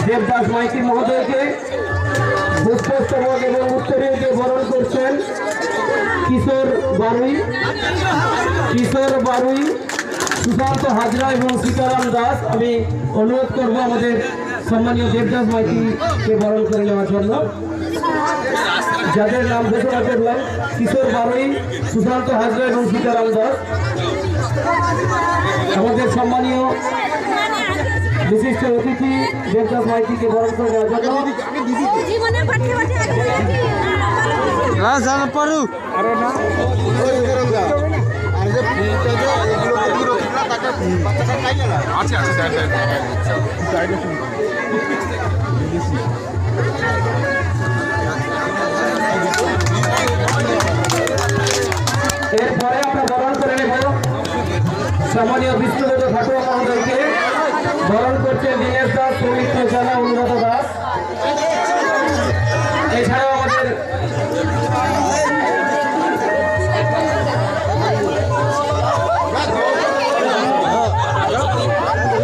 দেবদাস মাইতি মহোদয়কে পুষ্পস্তবক এবং উত্তরীয়কে বরণ করছেন কিশোর বারুই, সুশান্ত হাজরা এবং সীতারাম দাস। আমি অনুরোধ করব আমাদের সম্মানীয় দেবদাস মাইতিকে বরণ করে নেওয়ার জন্য। যাদের নাম ঘোষণা করলাম, কিশোর বারুই, সুশান্ত হাজরা এবং সীতারাম দাস। আমাদের সম্মানীয় বিশিষ্ট অতিথি দেবদাস মাইতিকে বরণ করে নেওয়ার জন্য। এরপরে আমরা বরণ করে নেব সম্মানীয় বিষ্ণুদত্ত ঠাকুর মহোদয়কে। বরণ করছেন দীনেশ